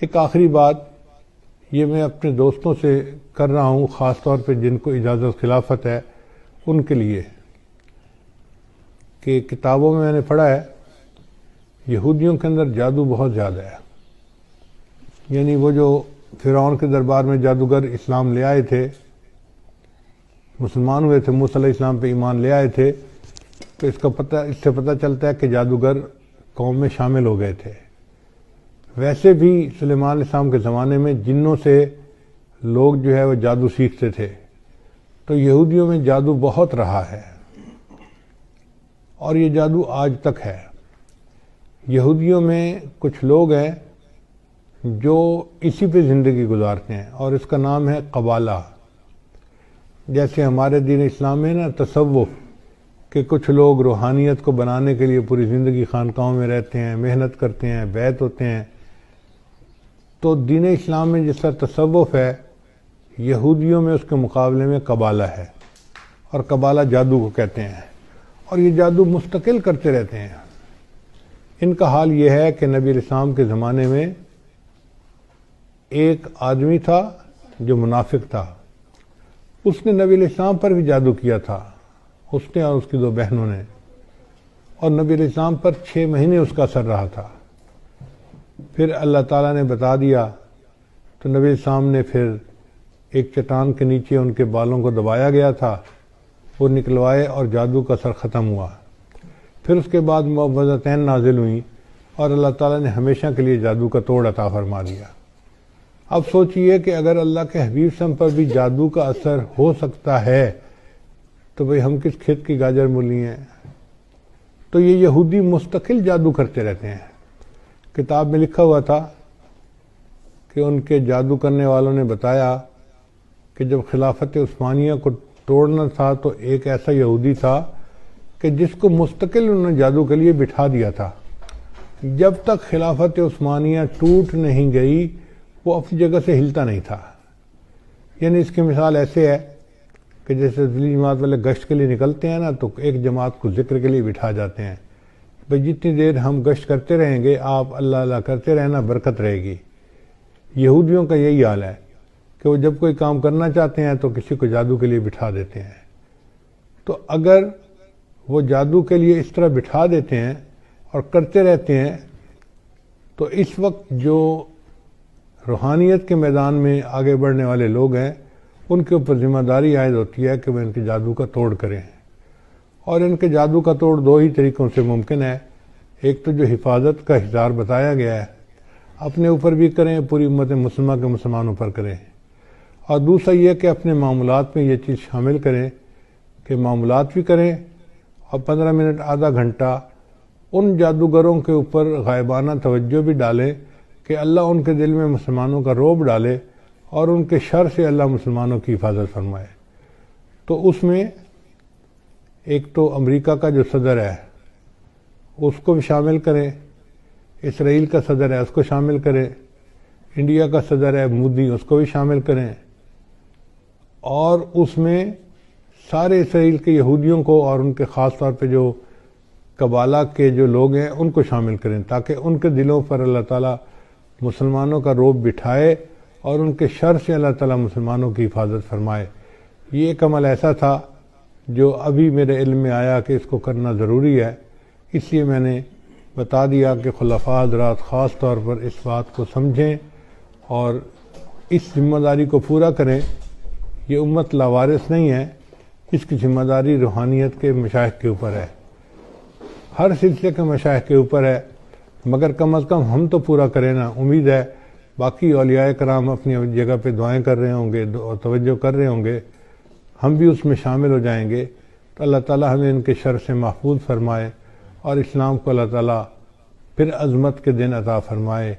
ایک آخری بات یہ میں اپنے دوستوں سے کر رہا ہوں، خاص طور پہ جن کو اجازت خلافت ہے ان کے لیے، کہ کتابوں میں نے پڑھا ہے یہودیوں کے اندر جادو بہت زیادہ ہے. یعنی وہ جو فرعون کے دربار میں جادوگر اسلام لے آئے تھے، مسلمان ہوئے تھے، موسیٰ علیہ السلام پہ ایمان لے آئے تھے، تو اس سے پتہ چلتا ہے کہ جادوگر قوم میں شامل ہو گئے تھے. ویسے بھی سلیمان علیہ السلام کے زمانے میں جنوں سے لوگ جو ہے وہ جادو سیکھتے تھے، تو یہودیوں میں جادو بہت رہا ہے اور یہ جادو آج تک ہے. یہودیوں میں کچھ لوگ ہیں جو اسی پہ زندگی گزارتے ہیں اور اس کا نام ہے قبالہ. جیسے ہمارے دین اسلام میں نا تصوف کہ کچھ لوگ روحانیت کو بنانے کے لیے پوری زندگی خانقاہوں میں رہتے ہیں، محنت کرتے ہیں، بیعت ہوتے ہیں، تو دین اسلام میں جس طرح تصوف ہے، یہودیوں میں اس کے مقابلے میں قبالہ ہے، اور قبالہ جادو کو کہتے ہیں، اور یہ جادو مستقل کرتے رہتے ہیں. ان کا حال یہ ہے کہ نبی علیہ السلام کے زمانے میں ایک آدمی تھا جو منافق تھا، اس نے نبی علیہ السلام پر بھی جادو کیا تھا، اس نے اور اس کی 2 بہنوں نے، اور نبی علیہ السلام پر 6 مہینے اس کا اثر رہا تھا. پھر اللہ تعالیٰ نے بتا دیا تو نبی علیہ السلام نے پھر ایک چٹان کے نیچے ان کے بالوں کو دبایا گیا تھا، وہ نکلوائے اور جادو کا اثر ختم ہوا. پھر اس کے بعد معوذتین نازل ہوئیں اور اللہ تعالیٰ نے ہمیشہ کے لیے جادو کا توڑ عطا فرما دیا. اب سوچئے کہ اگر اللہ کے حبیب صلی اللہ علیہ وسلم پر بھی جادو کا اثر ہو سکتا ہے تو بھئی ہم کس کھیت کی گاجر مولی ہیں. تو یہ یہودی مستقل جادو کرتے رہتے ہیں. کتاب میں لکھا ہوا تھا کہ ان کے جادو کرنے والوں نے بتایا کہ جب خلافت عثمانیہ کو توڑنا تھا تو ایک ایسا یہودی تھا کہ جس کو مستقل انہوں نے جادو کے لیے بٹھا دیا تھا. جب تک خلافت عثمانیہ ٹوٹ نہیں گئی وہ اپنی جگہ سے ہلتا نہیں تھا. یعنی اس کی مثال ایسے ہے کہ جیسے ذیلی جماعت والے گشت کے لیے نکلتے ہیں نا، تو ایک جماعت کو ذکر کے لیے بٹھا جاتے ہیں، بھئی جتنی دیر ہم گشت کرتے رہیں گے آپ اللہ اللہ کرتے رہنا، برکت رہے گی. یہودیوں کا یہی حال ہے کہ وہ جب کوئی کام کرنا چاہتے ہیں تو کسی کو جادو کے لیے بٹھا دیتے ہیں. تو اگر وہ جادو کے لیے اس طرح بٹھا دیتے ہیں اور کرتے رہتے ہیں تو اس وقت جو روحانیت کے میدان میں آگے بڑھنے والے لوگ ہیں ان کے اوپر ذمہ داری عائد ہوتی ہے کہ وہ ان کے جادو کا توڑ کریں. اور ان کے جادو کا توڑ 2 ہی طریقوں سے ممکن ہے. ایک تو جو حفاظت کا ہزار بتایا گیا ہے اپنے اوپر بھی کریں، پوری امت مسلمہ کے مسلمانوں پر کریں، اور دوسرا یہ کہ اپنے معاملات میں یہ چیز شامل کریں کہ معاملات بھی کریں اور 15 منٹ آدھا گھنٹہ ان جادوگروں کے اوپر غائبانہ توجہ بھی ڈالیں کہ اللہ ان کے دل میں مسلمانوں کا رعب ڈالے اور ان کے شر سے اللہ مسلمانوں کی حفاظت فرمائے. تو اس میں ایک تو امریکہ کا جو صدر ہے اس کو بھی شامل کریں، اسرائیل کا صدر ہے اس کو شامل کریں، انڈیا کا صدر ہے مودی اس کو بھی شامل کریں، اور اس میں سارے اسرائیل کے یہودیوں کو اور ان کے خاص طور پہ جو قبالہ کے جو لوگ ہیں ان کو شامل کریں، تاکہ ان کے دلوں پر اللہ تعالیٰ مسلمانوں کا رعب بٹھائے اور ان کے شر سے اللہ تعالیٰ مسلمانوں کی حفاظت فرمائے. یہ ایک عمل ایسا تھا جو ابھی میرے علم میں آیا کہ اس کو کرنا ضروری ہے، اس لیے میں نے بتا دیا کہ خلفاء حضرات خاص طور پر اس بات کو سمجھیں اور اس ذمہ داری کو پورا کریں. یہ امت لاوارث نہیں ہے، اس کی ذمہ داری روحانیت کے مشائخ کے اوپر ہے، ہر سلسلے کے مشائخ کے اوپر ہے، مگر کم از کم ہم تو پورا کریں نا. امید ہے باقی اولیاء کرام اپنی جگہ پہ دعائیں کر رہے ہوں گے اور توجہ کر رہے ہوں گے، ہم بھی اس میں شامل ہو جائیں گے تو اللہ تعالیٰ ہمیں ان کے شر سے محفوظ فرمائے اور اسلام کو اللہ تعالیٰ پھر عظمت کے دن عطا فرمائے.